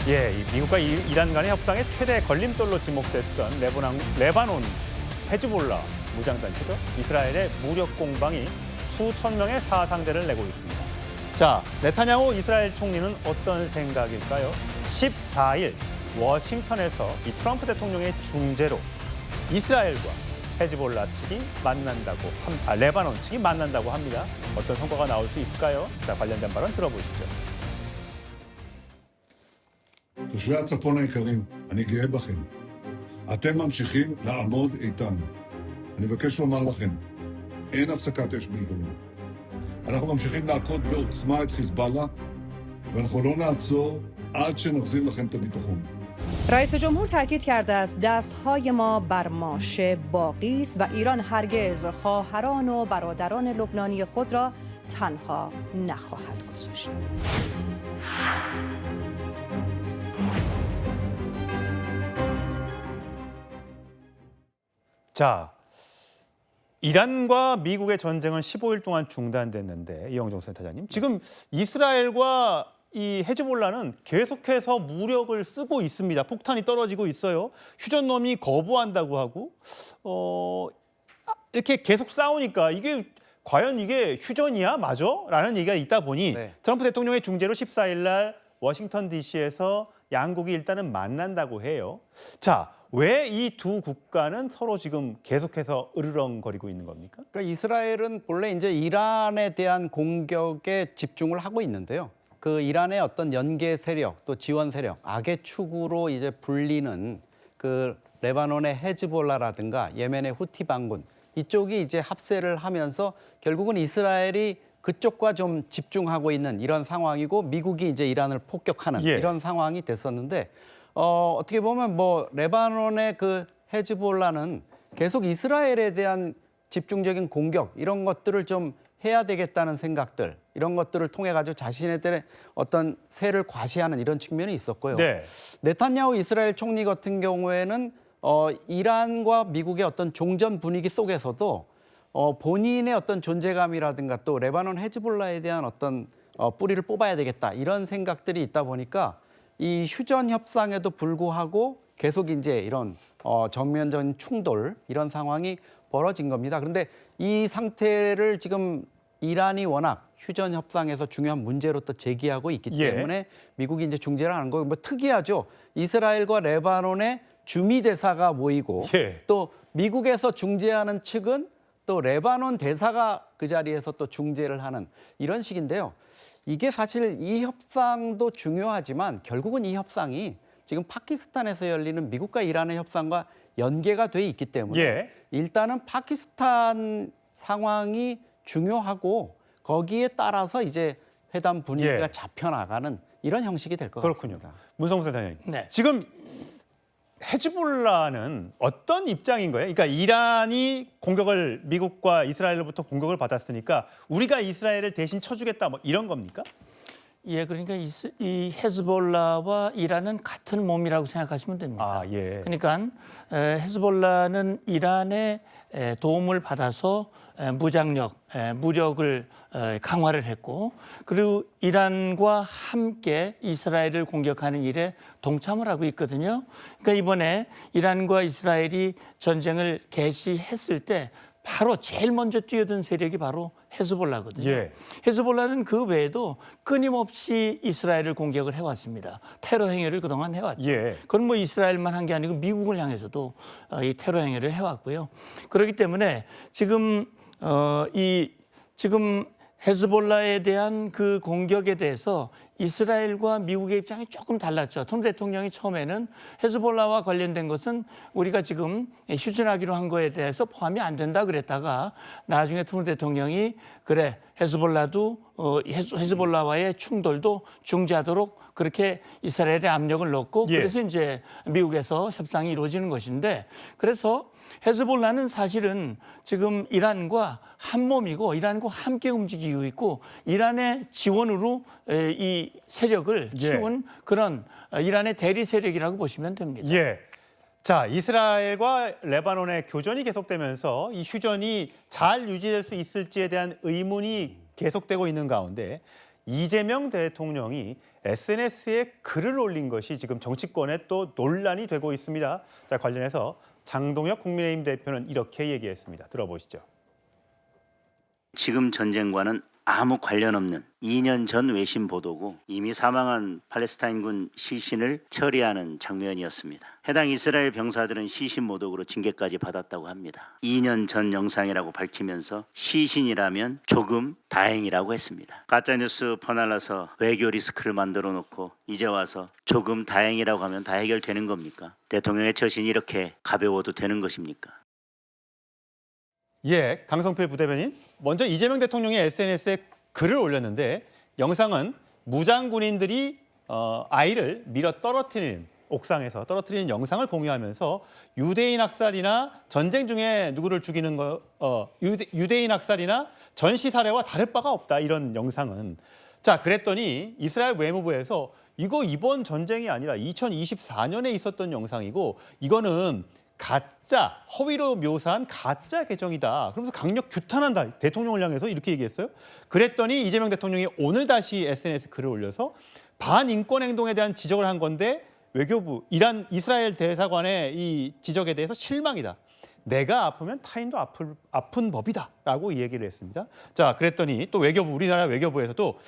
예, 이 미국과 이란 간의 협상의 최대 걸림돌로 지목됐던 레바논 헤즈볼라 무장단체죠. 이스라엘의 무력 공방이 수천 명의 사상자를 내고 있습니다. 자, 네타냐후 이스라엘 총리는 어떤 생각일까요? 14일 워싱턴에서 이 트럼프 대통령의 중재로 이스라엘과 헤즈볼라 측이 레바논 측이 만난다고 합니다. 어떤 성과가 나올 수 있을까요? 자, 관련된 발언 들어보시죠. תושבי הצפון היקרים, אני גאה בכם. אתם ממשיכים לעמוד איתן. אני מבקש לומר לכם, אין הפסקת אש בלבנון. אנחנו ממשיכים להכות בעוצמה את חיזבאללה, ואנחנו לא נעצור עד שנחזיר לכם את הביטחון. رئیس جمهور تاکید کرده است دستهای ما بر ماشه باقی است و ایران هرگز خواهران و برادران لبنانی خود را تنها نخواهد گذاشت. 자, 이란과 미국의 전쟁은 15일 동안 중단됐는데 이영종 센터장님, 지금 이스라엘과 이 헤즈볼라는 계속해서 무력을 쓰고 있습니다. 폭탄이 떨어지고 있어요. 휴전범이 거부한다고 하고 이렇게 계속 싸우니까 과연 이게 휴전이야? 맞아? 라는 얘기가 있다 보니 트럼프 대통령의 중재로 14일 날 워싱턴 DC에서 양국이 일단은 만난다고 해요. 자, 왜 이 두 국가는 서로 지금 계속해서 으르렁거리고 있는 겁니까? 그러니까 이스라엘은 본래 이제 이란에 대한 공격에 집중을 하고 있는데요. 그 이란의 어떤 연계 세력 또 지원 세력, 악의 축으로 이제 불리는 그 레바논의 헤즈볼라라든가 예멘의 후티 반군 이쪽이 이제 합세를 하면서 결국은 이스라엘이 그쪽과 좀 집중하고 있는 이런 상황이고 미국이 이제 이란을 폭격하는 이런 상황이 됐었는데 어떻게 보면 뭐 레바논의 그 헤즈볼라는 계속 이스라엘에 대한 집중적인 공격 이런 것들을 좀 해야 되겠다는 생각들 이런 것들을 통해 가지고 자신들의 어떤 세를 과시하는 이런 측면이 있었고요. 네타냐후 이스라엘 총리 같은 경우에는 이란과 미국의 어떤 종전 분위기 속에서도 본인의 어떤 존재감이라든가 또 레바논 헤즈볼라에 대한 어떤 뿌리를 뽑아야 되겠다 이런 생각들이 있다 보니까 이 휴전 협상에도 불구하고 계속 이제 이런 정면적인 충돌 이런 상황이 벌어진 겁니다. 그런데 이 상태를 지금 이란이 워낙 휴전 협상에서 중요한 문제로 또 제기하고 있기 때문에 미국이 이제 중재를 하는 거고 뭐 특이하죠. 이스라엘과 레바논의 주미 대사가 모이고 또 미국에서 중재하는 측은 또 레바논 대사가 그 자리에서 또 중재를 하는 이런 식인데요. 이게 사실 이 협상도 중요하지만 결국은 이 협상이 지금 파키스탄에서 열리는 미국과 이란의 협상과 연계가 돼 있기 때문에 일단은 파키스탄 상황이 중요하고 거기에 따라서 이제 회담 분위기가 잡혀나가는 이런 형식이 될 것 같습니다. 문성무 센터장님, 지금 헤즈볼라는 어떤 입장인 거예요? 그러니까 이란이 공격을 미국과 이스라엘로부터 공격을 받았으니까 우리가 이스라엘을 대신 쳐주겠다 뭐 이런 겁니까? 예, 그러니까 이 헤즈볼라와 이란은 같은 몸이라고 생각하시면 됩니다. 그러니까 헤즈볼라는 이란의 도움을 받아서 무장력, 무력을 강화를 했고 그리고 이란과 함께 이스라엘을 공격하는 일에 동참을 하고 있거든요. 그러니까 이번에 이란과 이스라엘이 전쟁을 개시했을 때 바로 제일 먼저 뛰어든 세력이 바로 헤즈볼라거든요. 헤즈볼라는 그 외에도 끊임없이 이스라엘을 공격을 해왔습니다. 테러 행위를 그동안 해왔죠. 그건 뭐 이스라엘만 한 게 아니고 미국을 향해서도 이 테러 행위를 해왔고요. 그렇기 때문에 지금 지금 헤즈볼라에 대한 그 공격에 대해서 이스라엘과 미국의 입장이 조금 달랐죠. 트럼프 대통령이 처음에는 헤즈볼라와 관련된 것은 우리가 지금 휴전하기로 한 거에 대해서 포함이 안 된다 그랬다가 나중에 트럼프 대통령이 그래 헤즈볼라도 헤즈볼라와의 충돌도 중지하도록 그렇게 이스라엘에 압력을 넣고 그래서 이제 미국에서 협상이 이루어지는 것인데 그래서 헤즈볼라는 사실은 지금 이란과 한 몸이고 이란과 함께 움직이고 있고 이란의 지원으로 이 세력을 키운 그런 이란의 대리 세력이라고 보시면 됩니다. 자, 이스라엘과 레바논의 교전이 계속되면서 이 휴전이 잘 유지될 수 있을지에 대한 의문이 계속되고 있는 가운데 이재명 대통령이 SNS에 글을 올린 것이 지금 정치권에 또 논란이 되고 있습니다. 자, 관련해서 장동혁 국민의힘 대표는 이렇게 얘기했습니다. 들어보시죠. 지금 전쟁과는 아무 관련 없는 2년 전 외신 보도고 이미 사망한 팔레스타인군 시신을 처리하는 장면이었습니다. 해당 이스라엘 병사들은 시신 모독으로 징계까지 받았다고 합니다. 2년 전 영상이라고 밝히면서 시신이라면 조금 다행이라고 했습니다. 가짜뉴스 퍼날라서 외교 리스크를 만들어 놓고 이제 와서 조금 다행이라고 하면 다 해결되는 겁니까? 대통령의 처신이 이렇게 가벼워도 되는 것입니까? 예, 강성필 부대변인. 먼저 이재명 대통령이 SNS에 글을 올렸는데 영상은 무장 군인들이 아이를 밀어 떨어뜨리는 옥상에서 떨어뜨리는 영상을 공유하면서 유대인 학살이나 전쟁 중에 누구를 죽이는 유대인 학살이나 전시 사례와 다를 바가 없다, 이런 영상은. 자, 그랬더니 이스라엘 외무부에서 이거 이번 전쟁이 아니라 2024년에 있었던 영상이고 이거는 가짜, 허위로 묘사한 가짜 계정이다. 그러면서 강력 규탄한다. 대통령을 향해서 이렇게 얘기했어요. 그랬더니 이재명 대통령이 오늘 다시 SNS 글을 올려서 반인권 행동에 대한 지적을 한 건데 외교부, 이스라엘 대사관의 이 지적에 대해서 실망이다. 내가 아프면 타인도 아픈 법이다. 라고 이 얘기를 했습니다. 자, 그랬더니 또 외교부, 우리나라 외교부에서도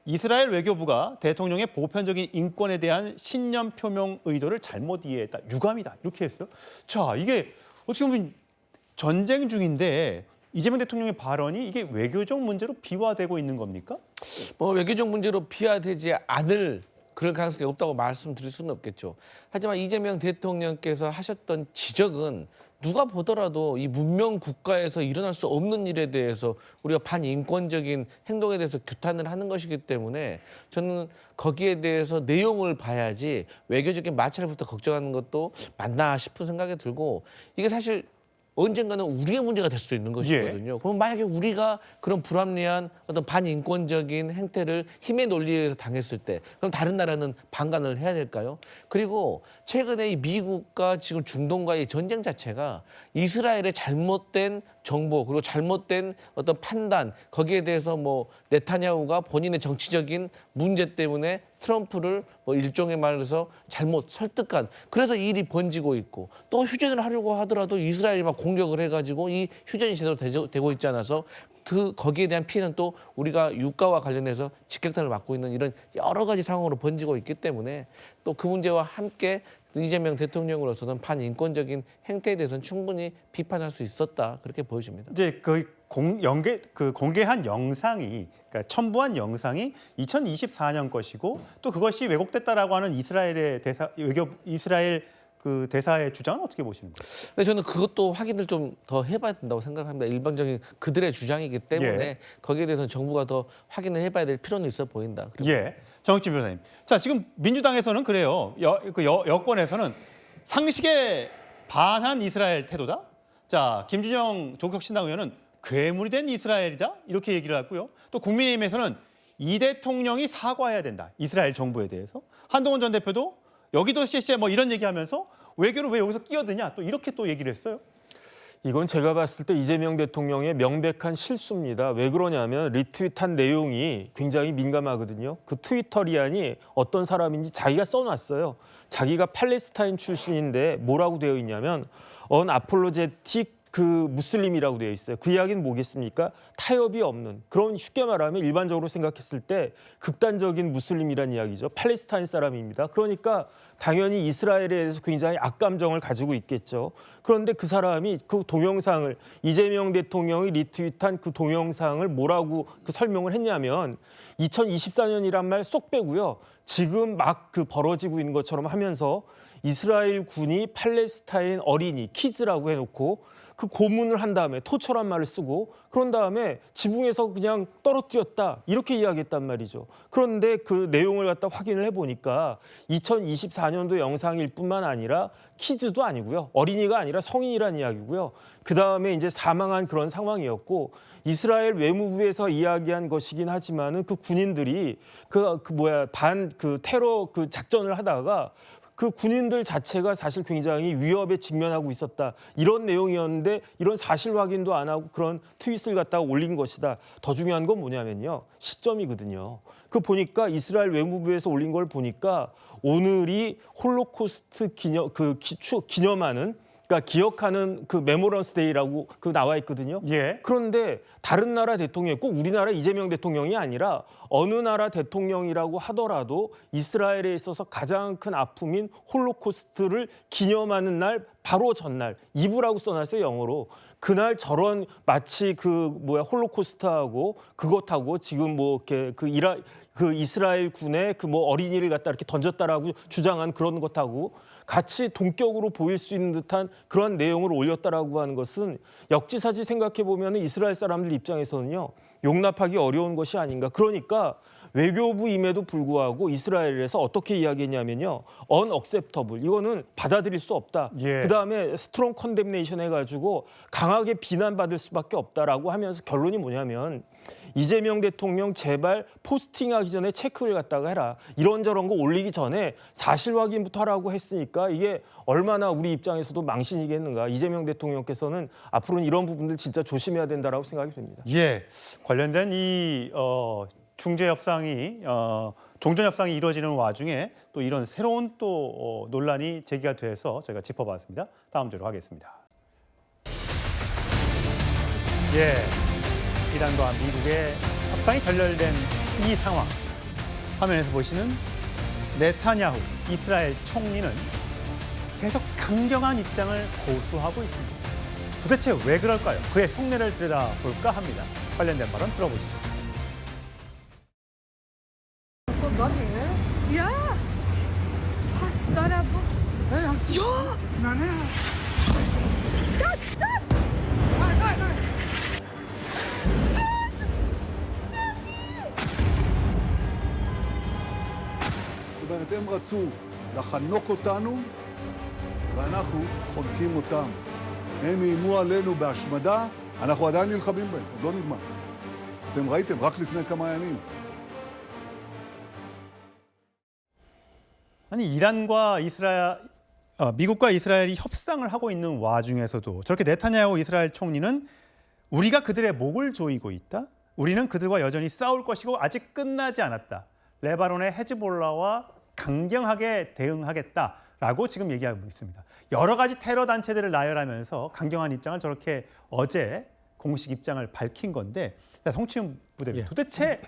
이스라엘 외교부가 대통령의 보편적인 인권에 대한 신념 표명 의도를 잘못 이해했다. 유감이다. 이렇게 했어요. 자, 이게 어떻게 보면 전쟁 중인데 이재명 대통령의 발언이 이게 외교적 문제로 비화되고 있는 겁니까? 뭐 외교적 문제로 비화되지 않을 그럴 가능성이 없다고 말씀드릴 수는 없겠죠. 하지만 이재명 대통령께서 하셨던 지적은 누가 보더라도 이 문명 국가에서 일어날 수 없는 일에 대해서 우리가 반인권적인 행동에 대해서 규탄을 하는 것이기 때문에 저는 거기에 대해서 내용을 봐야지 외교적인 마찰부터 걱정하는 것도 맞나 싶은 생각이 들고, 이게 사실 언젠가는 우리의 문제가 될 수 있는 것이거든요. 그럼 만약에 우리가 그런 불합리한 어떤 반인권적인 행태를 힘의 논리에 의해서 당했을 때 그럼 다른 나라는 방관을 해야 될까요? 그리고 최근에 이 미국과 지금 중동과의 전쟁 자체가 이스라엘의 잘못된 정보 그리고 잘못된 어떤 판단, 거기에 대해서 뭐 네타냐후가 본인의 정치적인 문제 때문에 트럼프를 뭐 일종의 말해서 잘못 설득한, 그래서 이 일이 번지고 있고, 또 휴전을 하려고 하더라도 이스라엘이 막 공격을 해가지고 이 휴전이 제대로 되고 있지 않아서 거기에 대한 피해는 또 우리가 유가와 관련해서 직격탄을 맞고 있는 이런 여러 가지 상황으로 번지고 있기 때문에 또 그 문제와 함께 이재명 대통령으로서는 반인권적인 행태에 대해서는 충분히 비판할 수 있었다, 그렇게 보여집니다. 이제 공개한 영상이, 그러니까 첨부한 영상이 2024년 것이고 또 그것이 왜곡됐다라고 하는 이스라엘 그 대사의 주장은 어떻게 보시는 거예요? 근데 저는 그것도 확인을 좀 더 해봐야 된다고 생각합니다. 일반적인 그들의 주장이기 때문에 거기에 대해서는 정부가 더 확인을 해봐야 될 필요는 있어 보인다. 예, 정욱진 변호사님. 자, 지금 민주당에서는 그래요. 여권에서는 상식에 반한 이스라엘 태도다. 자, 김준영 조국혁신당 의원은 괴물이 된 이스라엘이다. 이렇게 얘기를 하고요. 또 국민의힘에서는 이 대통령이 사과해야 된다. 이스라엘 정부에 대해서. 한동훈 전 대표도 여기도 씨씨에 뭐 이런 얘기하면서 외교를 왜 여기서 끼어드냐. 또 이렇게 또 얘기를 했어요. 이건 제가 봤을 때 이재명 대통령의 명백한 실수입니다. 왜 그러냐면 리트윗한 내용이 굉장히 민감하거든요. 그 트위터리안이 어떤 사람인지 자기가 써놨어요. 자기가 팔레스타인 출신인데 뭐라고 되어 있냐면 언아폴로제틱 그 무슬림이라고 되어 있어요. 그 이야기는 뭐겠습니까? 타협이 없는, 그런 쉽게 말하면 일반적으로 생각했을 때 극단적인 무슬림이란 이야기죠. 팔레스타인 사람입니다. 그러니까 당연히 이스라엘에 대해서 굉장히 악감정을 가지고 있겠죠. 그런데 그 사람이 그 동영상을, 이재명 대통령이 리트윗한 그 동영상을 뭐라고 그 설명을 했냐면 2024년이란 말 쏙 빼고요. 지금 막 그 벌어지고 있는 것처럼 하면서 이스라엘 군이 팔레스타인 어린이, 키즈라고 해놓고 그 고문을 한 다음에 토처란 말을 쓰고 그런 다음에 지붕에서 그냥 떨어뜨렸다, 이렇게 이야기했단 말이죠. 그런데 그 내용을 갖다 확인을 해보니까 2024년도 영상일 뿐만 아니라 키즈도 아니고요. 어린이가 아니라 성인이란 이야기고요. 그다음에 이제 사망한 그런 상황이었고, 이스라엘 외무부에서 이야기한 것이긴 하지만은 그 군인들이 그 테러 그 작전을 하다가 그 군인들 자체가 사실 굉장히 위협에 직면하고 있었다. 이런 내용이었는데 이런 사실 확인도 안 하고 그런 트윗을 갖다가 올린 것이다. 더 중요한 건 뭐냐면요. 시점이거든요. 그 보니까 이스라엘 외무부에서 올린 걸 보니까 오늘이 홀로코스트 기념하는 그러니까 기억하는 그 메모런스 데이라고 그 나와 있거든요. 예. 그런데 다른 나라 대통령, 꼭 우리나라 이재명 대통령이 아니라 어느 나라 대통령이라고 하더라도 이스라엘에 있어서 가장 큰 아픔인 홀로코스트를 기념하는 날 바로 전날 이브라고 써놨어요, 영어로. 그날 저런 마치 홀로코스트하고 그것하고 지금 뭐 이렇게 그 이스라엘 군의 그 뭐 어린이를 갖다 이렇게 던졌다라고 주장한 그런 것하고 같이 동격으로 보일 수 있는 듯한 그런 내용을 올렸다라고 하는 것은 역지사지 생각해 보면 이스라엘 사람들 입장에서는요 용납하기 어려운 것이 아닌가. 그러니까 외교부임에도 불구하고 이스라엘에서 어떻게 이야기했냐면요, unacceptable, 이거는 받아들일 수 없다. 예. 그다음에 strong condemnation 해가지고 강하게 비난받을 수밖에 없다라고 하면서 결론이 뭐냐면 이재명 대통령 제발 포스팅하기 전에 체크를 갖다가 해라. 이런저런 거 올리기 전에 사실 확인부터 하라고 했으니까 이게 얼마나 우리 입장에서도 망신이겠는가. 이재명 대통령께서는 앞으로는 이런 부분들 진짜 조심해야 된다라고 생각이 됩니다. 예, 관련된 이 중재 협상이 종전 협상이 이루어지는 와중에 또 이런 새로운 또 논란이 제기가 돼서 저희가 짚어봤습니다. 다음 주로 하겠습니다. 예, 이란과 미국의 협상이 결렬된 이 상황, 화면에서 보시는 네타냐후 이스라엘 총리는 계속 강경한 입장을 고수하고 있습니다. 도대체 왜 그럴까요? 그의 속내를 들여다볼까 합니다. 관련된 발언 들어보시죠. זאת אומרת, הם רצו לחנוק אותנו, ואנחנו חונקים אותם. הם איימו עלינו בהשמדה, אנחנו עדיין נלחמים בהם, עוד לא נגמר. אתם ראיתם, רק לפני כמה ימים. 아니 미국과 이스라엘이 협상을 하고 있는 와중에서도 저렇게 네타냐후 이스라엘 총리는 우리가 그들의 목을 조이고 있다. 우리는 그들과 여전히 싸울 것이고 아직 끝나지 않았다. 레바논의 헤즈볼라와 강경하게 대응하겠다라고 지금 얘기하고 있습니다. 여러 가지 테러 단체들을 나열하면서 강경한 입장을 저렇게 어제 공식 입장을 밝힌 건데, 성치훈 부대변인, 도대체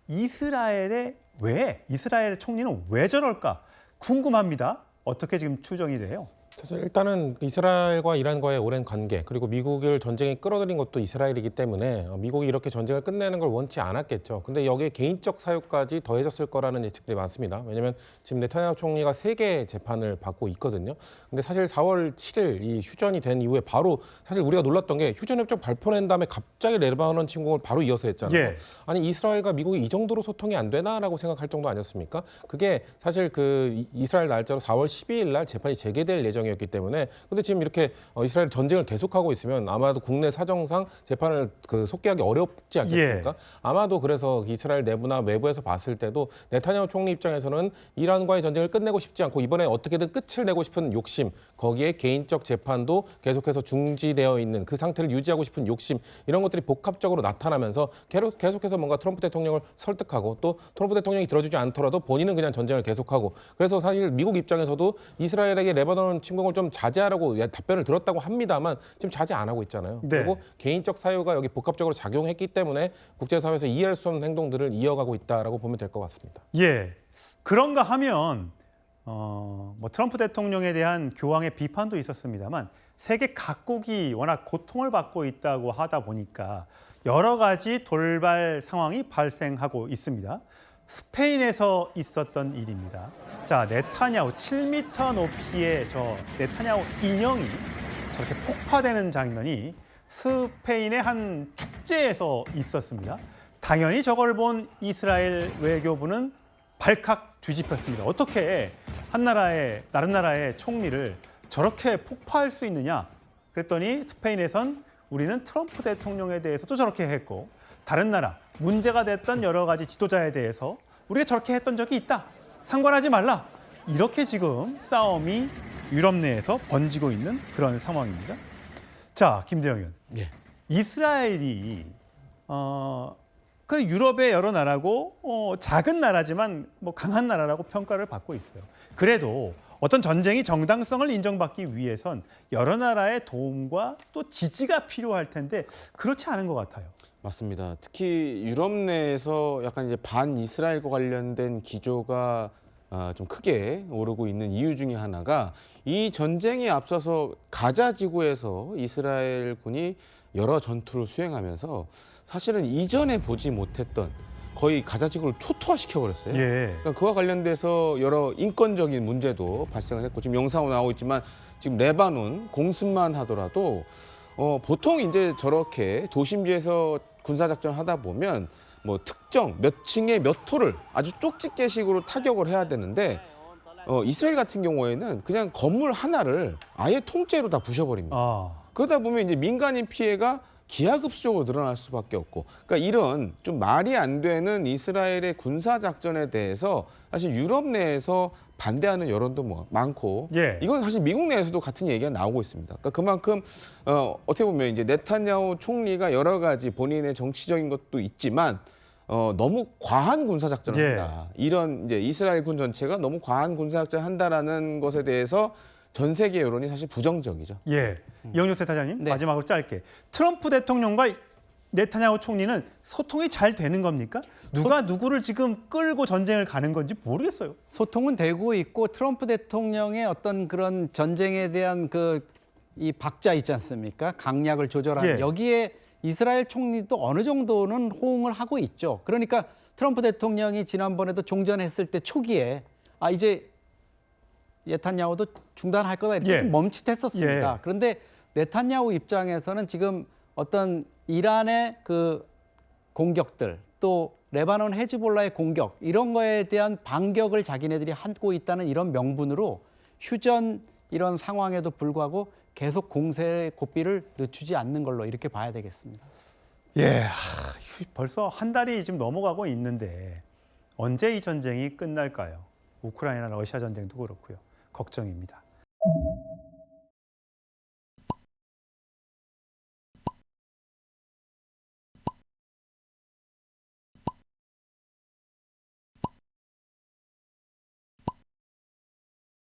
이스라엘 총리는 왜 저럴까 궁금합니다. 어떻게 지금 추정이 돼요? 사실 일단은 이스라엘과 이란과의 오랜 관계, 그리고 미국을 전쟁에 끌어들인 것도 이스라엘이기 때문에 미국이 이렇게 전쟁을 끝내는 걸 원치 않았겠죠. 근데 여기에 개인적 사유까지 더해졌을 거라는 예측들이 많습니다. 왜냐하면 지금 네타냐후 총리가 3개의 재판을 받고 있거든요. 근데 사실 4월 7일 이 휴전이 된 이후에 바로 사실 우리가 놀랐던 게 휴전협정 발표낸 다음에 갑자기 레바논 침공을 바로 이어서 했잖아요. 예. 아니 이스라엘과 미국이 이 정도로 소통이 안 되나라고 생각할 정도 아니었습니까? 그게 사실 그 이스라엘 날짜로 4월 12일 날 재판이 재개될 예정이었기 때문에, 근데 지금 이렇게 이스라엘 전쟁을 계속하고 있으면 아마도 국내 사정상 재판을 속개하기 어렵지 않겠습니까? 예. 아마도 그래서 이스라엘 내부나 외부에서 봤을 때도 네타냐후 총리 입장에서는 이란과의 전쟁을 끝내고 싶지 않고 이번에 어떻게든 끝을 내고 싶은 욕심, 거기에 개인적 재판도 계속해서 중지되어 있는 그 상태를 유지하고 싶은 욕심, 이런 것들이 복합적으로 나타나면서 계속해서 뭔가 트럼프 대통령을 설득하고, 또 트럼프 대통령이 들어주지 않더라도 본인은 그냥 전쟁을 계속하고, 그래서 사실 미국 입장에서도 이스라엘에게 레바논 침공을 좀 자제하라고 답변을 들었다고 합니다만 지금 자제 안 하고 있잖아요. 네. 그리고 개인적 사유가 여기 복합적으로 작용했기 때문에 국제사회에서 이해할 수 없는 행동들을 이어가고 있다라고 보면 될 것 같습니다. 예, 그런가 하면 트럼프 대통령에 대한 교황의 비판도 있었습니다만 세계 각국이 워낙 고통을 받고 있다고 하다 보니까 여러 가지 돌발 상황이 발생하고 있습니다. 스페인에서 있었던 일입니다. 자, 네타냐후 7m 높이의 저 네타냐후 인형이 저렇게 폭파되는 장면이 스페인의 한 축제에서 있었습니다. 당연히 저걸 본 이스라엘 외교부는 발칵 뒤집혔습니다. 어떻게 다른 나라의 총리를 저렇게 폭파할 수 있느냐? 그랬더니 스페인에선 우리는 트럼프 대통령에 대해서도 저렇게 했고, 다른 나라, 문제가 됐던 여러 가지 지도자에 대해서 우리가 저렇게 했던 적이 있다. 상관하지 말라. 이렇게 지금 싸움이 유럽 내에서 번지고 있는 그런 상황입니다. 자, 김대영 의원. 예. 이스라엘이 그 유럽의 여러 나라고 작은 나라지만 뭐 강한 나라라고 평가를 받고 있어요. 그래도 어떤 전쟁이 정당성을 인정받기 위해선 여러 나라의 도움과 또 지지가 필요할 텐데 그렇지 않은 것 같아요. 맞습니다. 특히 유럽 내에서 약간 이제 반 이스라엘과 관련된 기조가 좀 크게 오르고 있는 이유 중에 하나가 이 전쟁에 앞서서 가자 지구에서 이스라엘 군이 여러 전투를 수행하면서 사실은 이전에 보지 못했던 거의 가자 지구를 초토화시켜 버렸어요. 예. 그러니까 그와 관련돼서 여러 인권적인 문제도 발생을 했고 지금 영상으로 나오고 있지만 지금 레바논 공습만 하더라도 보통 이제 저렇게 도심지에서 군사작전을 하다 보면 뭐 특정 몇 층의 몇 호를 아주 쪽집게식으로 타격을 해야 되는데 이스라엘 같은 경우에는 그냥 건물 하나를 아예 통째로 다 부셔버립니다. 그러다 보면 이제 민간인 피해가 기하급수적으로 늘어날 수밖에 없고, 그러니까 이런 좀 말이 안 되는 이스라엘의 군사 작전에 대해서 사실 유럽 내에서 반대하는 여론도 뭐 많고, 예. 이건 사실 미국 내에서도 같은 얘기가 나오고 있습니다. 그러니까 그만큼 어떻게 보면 이제 네타냐후 총리가 여러 가지 본인의 정치적인 것도 있지만 너무 과한 군사 작전을 예. 한다. 이런 이제 이스라엘 군 전체가 너무 과한 군사 작전을 한다라는 것에 대해서 전 세계 여론이 사실 부정적이죠. 예. 이영조 대타장님 네. 마지막으로 짧게 트럼프 대통령과 네타냐후 총리는 소통이 잘 되는 겁니까? 누가 누구를 지금 끌고 전쟁을 가는 건지 모르겠어요. 소통은 되고 있고 트럼프 대통령의 어떤 그런 전쟁에 대한 이 박자 있지 않습니까? 강약을 조절하는 예. 여기에 이스라엘 총리도 어느 정도는 호응을 하고 있죠. 그러니까 트럼프 대통령이 지난번에도 종전했을 때 초기에 이제 네타냐후도 중단할 거다 이렇게 예. 좀 멈칫했었습니다. 예. 그런데 네타냐후 입장에서는 지금 어떤 이란의 그 공격들 또 레바논 헤즈볼라의 공격 이런 거에 대한 반격을 자기네들이 하고 있다는 이런 명분으로 휴전 이런 상황에도 불구하고 계속 공세의 고삐를 늦추지 않는 걸로 이렇게 봐야 되겠습니다. 예, 벌써 한 달이 지금 넘어가고 있는데 언제 이 전쟁이 끝날까요? 우크라이나 러시아 전쟁도 그렇고요. 걱정입니다.